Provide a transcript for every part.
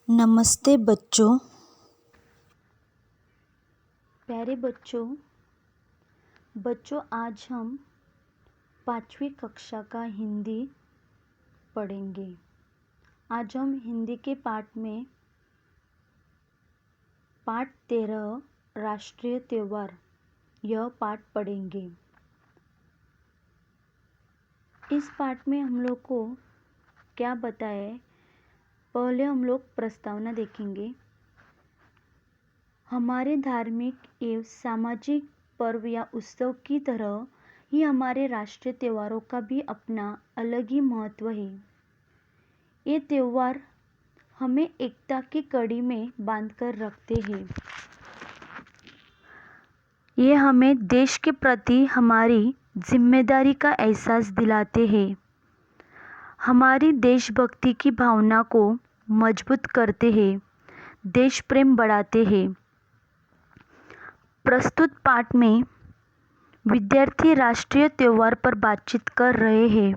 नमस्ते बच्चों। प्यारे बच्चों आज हम 5वीं कक्षा का हिंदी पढ़ेंगे। आज हम हिंदी के पाठ में पाठ 13 राष्ट्रीय त्योहार यह पाठ पढ़ेंगे। इस पाठ में हम लोग को क्या बताए, पहले हम लोग प्रस्तावना देखेंगे। हमारे धार्मिक एवं सामाजिक पर्व या उत्सव की तरह ही हमारे राष्ट्रीय त्योहारों का भी अपना अलग ही महत्व है। ये त्योहार हमें एकता की कड़ी में बांधकर रखते हैं। ये हमें देश के प्रति हमारी जिम्मेदारी का एहसास दिलाते हैं, हमारी देशभक्ति की भावना को मजबूत करते हैं, देश प्रेम बढ़ाते हैं। प्रस्तुत पाठ में विद्यार्थी राष्ट्रीय त्योहार पर बातचीत कर रहे हैं।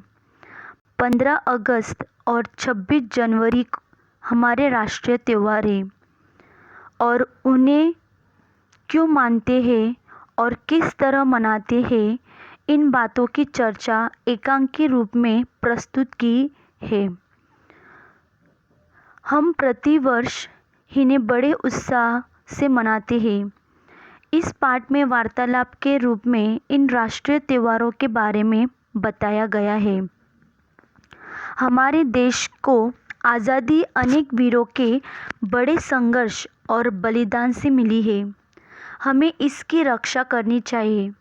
15 अगस्त और 26 जनवरी हमारे राष्ट्रीय त्योहार हैं और उन्हें क्यों मानते हैं और किस तरह मनाते हैं, इन बातों की चर्चा एकांकी रूप में प्रस्तुत की है। हम प्रतिवर्ष इन्हें बड़े उत्साह से मनाते हैं। इस पाठ में वार्तालाप के रूप में इन राष्ट्रीय त्योहारों के बारे में बताया गया है। हमारे देश को आज़ादी अनेक वीरों के बड़े संघर्ष और बलिदान से मिली है। हमें इसकी रक्षा करनी चाहिए।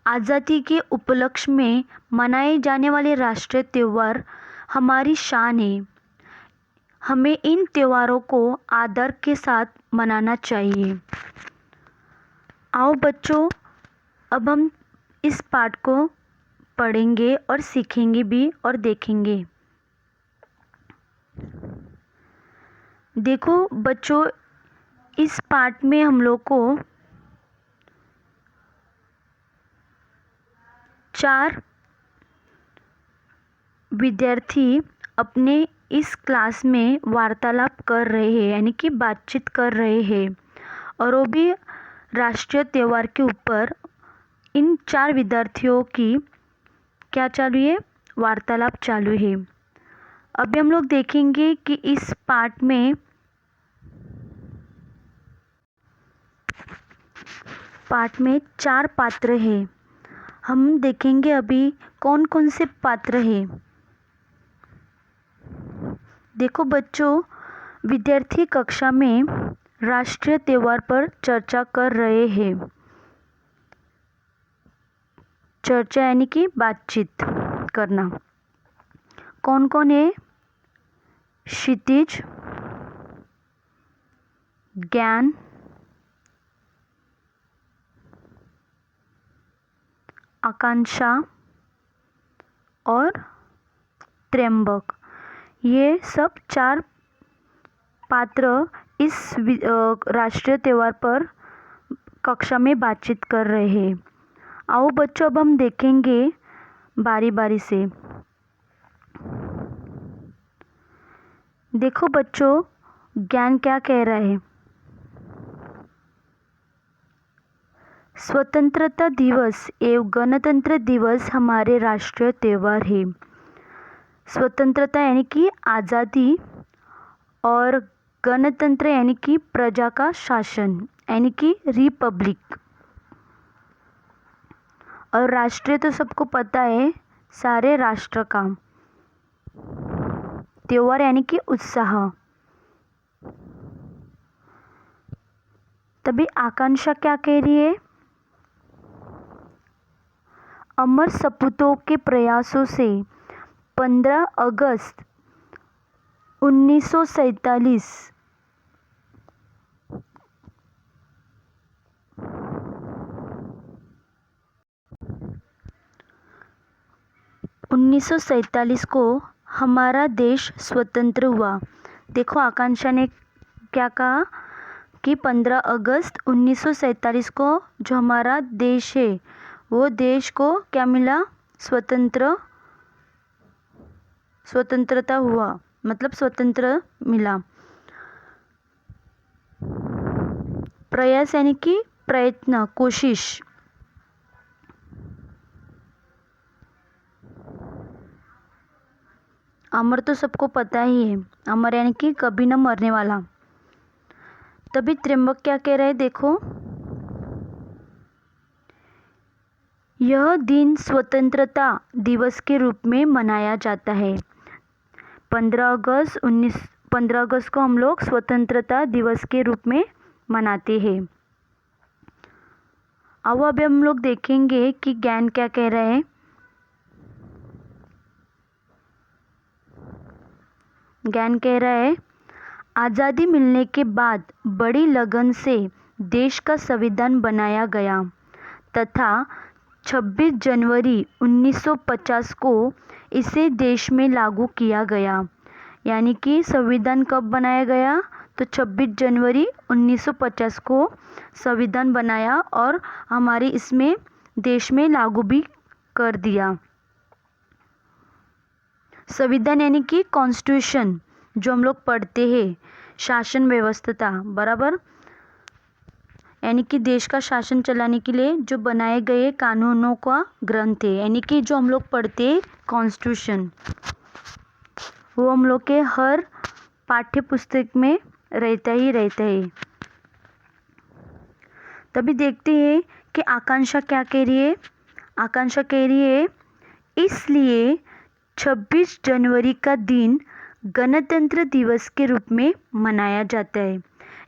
आज़ादी के उपलक्ष्य में मनाए जाने वाले राष्ट्रीय त्योहार हमारी शान है। हमें इन त्योहारों को आदर के साथ मनाना चाहिए। आओ बच्चों, अब हम इस पाठ को पढ़ेंगे और सीखेंगे भी और देखेंगे। देखो बच्चों, इस पाठ में हम लोग को 4 विद्यार्थी अपने इस क्लास में वार्तालाप कर रहे हैं, यानी कि बातचीत कर रहे हैं, और वो भी राष्ट्रीय त्योहार के ऊपर। इन 4 विद्यार्थियों की क्या चालू है, वार्तालाप चालू है। अभी हम लोग देखेंगे कि इस पाठ में पाठ में 4 पात्र हैं। हम देखेंगे अभी कौन कौन से पात्र हैं। देखो बच्चों, विद्यार्थी कक्षा में राष्ट्रीय त्योहार पर चर्चा कर रहे हैं। चर्चा यानी कि बातचीत करना। कौन कौन है? क्षितिज, ज्ञान, आकांक्षा और त्र्यंबक। ये सब 4 पात्र इस राष्ट्रीय त्योहार पर कक्षा में बातचीत कर रहे हैं। आओ बच्चों, अब हम देखेंगे बारी बारी से। देखो बच्चों, ज्ञान क्या कह रहा है। स्वतंत्रता दिवस एवं गणतंत्र दिवस हमारे राष्ट्रीय त्योहार है। स्वतंत्रता यानी कि आज़ादी और गणतंत्र यानी कि प्रजा का शासन, यानी कि रिपब्लिक। और राष्ट्रीय तो सबको पता है, सारे राष्ट्र का। त्योहार यानी कि उत्साह। तभी आकांक्षा क्या कह रही है? अमर सपूतों के प्रयासों से 15 अगस्त 1947 1947 को हमारा देश स्वतंत्र हुआ। देखो आकांक्षा ने क्या कहा कि 15 अगस्त 1947 को जो हमारा देश है, वो देश को क्या मिला? स्वतंत्रता हुआ, मतलब स्वतंत्र मिला। प्रयास यानी कि प्रयत्न, कोशिश। अमर तो सबको पता ही है, अमर यानी कि कभी न मरने वाला। तभी त्र्यंबक क्या कह रहे हैं, देखो। यह दिन स्वतंत्रता दिवस के रूप में मनाया जाता है। 15 अगस्त को हम लोग स्वतंत्रता दिवस के रूप में मनाते हैं। अब अभी हम लोग देखेंगे कि ज्ञान क्या कह रहा है। ज्ञान कह रहा है, आज़ादी मिलने के बाद बड़ी लगन से देश का संविधान बनाया गया तथा 26 जनवरी 1950 को इसे देश में लागू किया गया। यानी कि संविधान कब बनाया गया, तो 26 जनवरी 1950 को संविधान बनाया और हमारे इसमें देश में लागू भी कर दिया। संविधान यानी कि कॉन्स्टिट्यूशन, जो हम लोग पढ़ते हैं, शासन व्यवस्था, बराबर, यानी कि देश का शासन चलाने के लिए जो बनाए गए कानूनों का ग्रंथ है, यानी कि जो हम लोग पढ़ते हैं कॉन्स्टिट्यूशन, वो हम लोग के हर पाठ्य पुस्तक में रहता ही रहता है। तभी देखते हैं कि आकांक्षा क्या कह रही है। आकांक्षा कह रही है, इसलिए 26 जनवरी का दिन गणतंत्र दिवस के रूप में मनाया जाता है।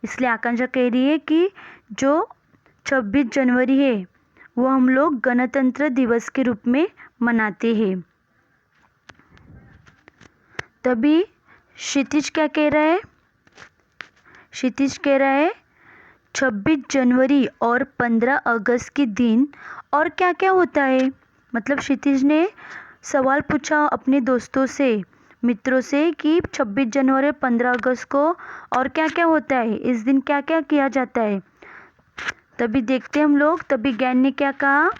इसलिए आकांक्षा कह रही है कि जो 26 जनवरी है वो हम लोग गणतंत्र दिवस के रूप में मनाते हैं। तभी क्षितिज क्या कह रहा है। क्षितिज कह रहा है, 26 जनवरी और 15 अगस्त के दिन और क्या क्या होता है। मतलब क्षितिज ने सवाल पूछा अपने दोस्तों से, मित्रों से कि 26 जनवरी और 15 अगस्त को और क्या क्या होता है, इस दिन क्या क्या किया जाता है। तभी देखते हम लोग। तभी ज्ञान ने क्या कहा,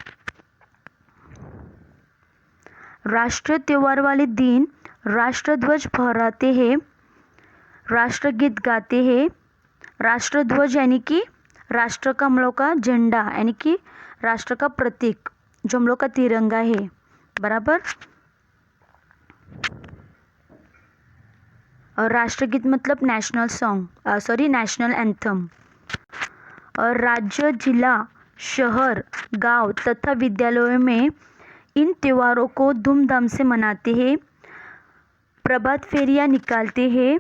राष्ट्रीय त्योहार वाले दिन राष्ट्रध्वज फहराते हैं, राष्ट्रगीत गाते हैं। राष्ट्रध्वज यानी कि राष्ट्र का हम लोग का झंडा, यानी कि राष्ट्र का प्रतीक जो हम लोग का तिरंगा है, बराबर। और राष्ट्रगीत मतलब नेशनल सॉन्ग, नेशनल एंथम। और राज्य, जिला, शहर, गांव तथा विद्यालयों में इन त्योहारों को धूमधाम से मनाते हैं। प्रभात फेरियां निकालते हैं।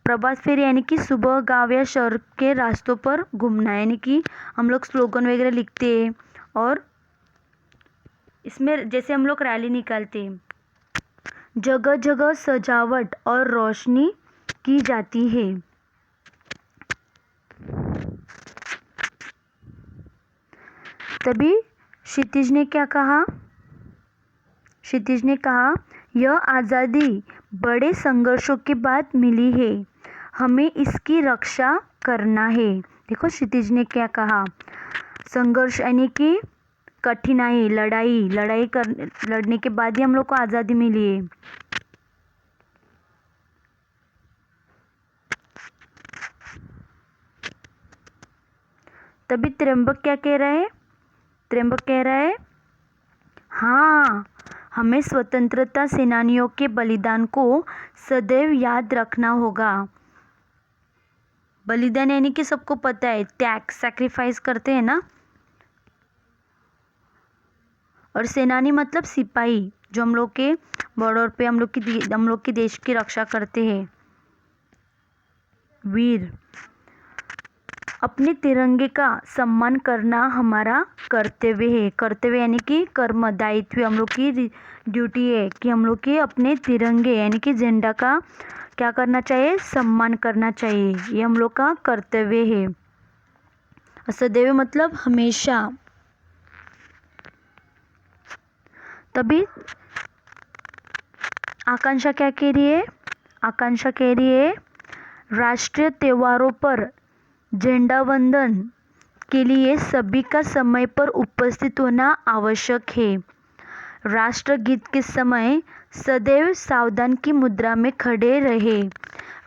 प्रभात फेरी यानी कि सुबह गांव या शहर के रास्तों पर घूमना, यानी कि हम लोग स्लोगन वगैरह लिखते हैं और इसमें जैसे हम लोग रैली निकालते हैं। जगह जगह सजावट और रोशनी की जाती है। तभी क्षितिज ने क्या कहा। क्षितिज ने कहा, यह आज़ादी बड़े संघर्षों के बाद मिली है, हमें इसकी रक्षा करना है। देखो क्षितिज ने क्या कहा, संघर्ष यानी कि कठिनाई, लड़ने के बाद ही हम लोग को आज़ादी मिली है। तभी त्र्यंबक क्या कह रहा है। त्र्यंबक कह रहा है, हाँ, हमें स्वतंत्रता सेनानियों के बलिदान को सदैव याद रखना होगा। बलिदान यानी कि सबको पता है, त्याग, सैक्रिफाइस करते हैं ना। और सेनानी मतलब सिपाही, जो हम लोग के बॉर्डर पे हम लोग की देश की रक्षा करते हैं। वीर, अपने तिरंगे का सम्मान करना हमारा कर्तव्य है। कर्तव्य यानी कि कर्म, दायित्व, हम लोग की ड्यूटी है कि हम लोग के अपने तिरंगे यानी कि झंडा का क्या करना चाहिए, सम्मान करना चाहिए। ये हम लोग का कर्तव्य है। सदैव मतलब हमेशा। तभी आकांक्षा क्या कह रही है। आकांक्षा कह रही है, राष्ट्रीय त्योहारों पर झंडा वंदन के लिए सभी का समय पर उपस्थित होना आवश्यक है। राष्ट्रगीत के समय सदैव सावधान की मुद्रा में खड़े रहे।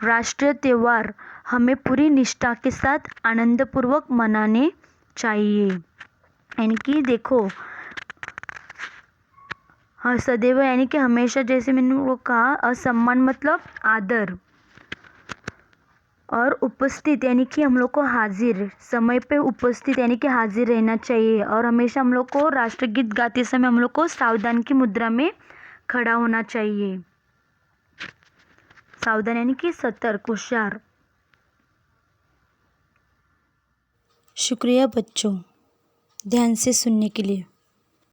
राष्ट्रीय त्यौहार हमें पूरी निष्ठा के साथ आनंदपूर्वक मनाने चाहिए। यानी कि देखो, हाँ, सदैव यानी कि हमेशा, जैसे मैंने वो कहा, असम्मान मतलब आदर, और उपस्थित यानी कि हम लोग को हाजिर, समय पे उपस्थित यानी कि हाजिर रहना चाहिए। और हमेशा हम लोग को राष्ट्रगीत गाते समय हम लोग को सावधान की मुद्रा में खड़ा होना चाहिए। सावधान यानी कि सतर्क, होशियार। शुक्रिया बच्चों, ध्यान से सुनने के लिए।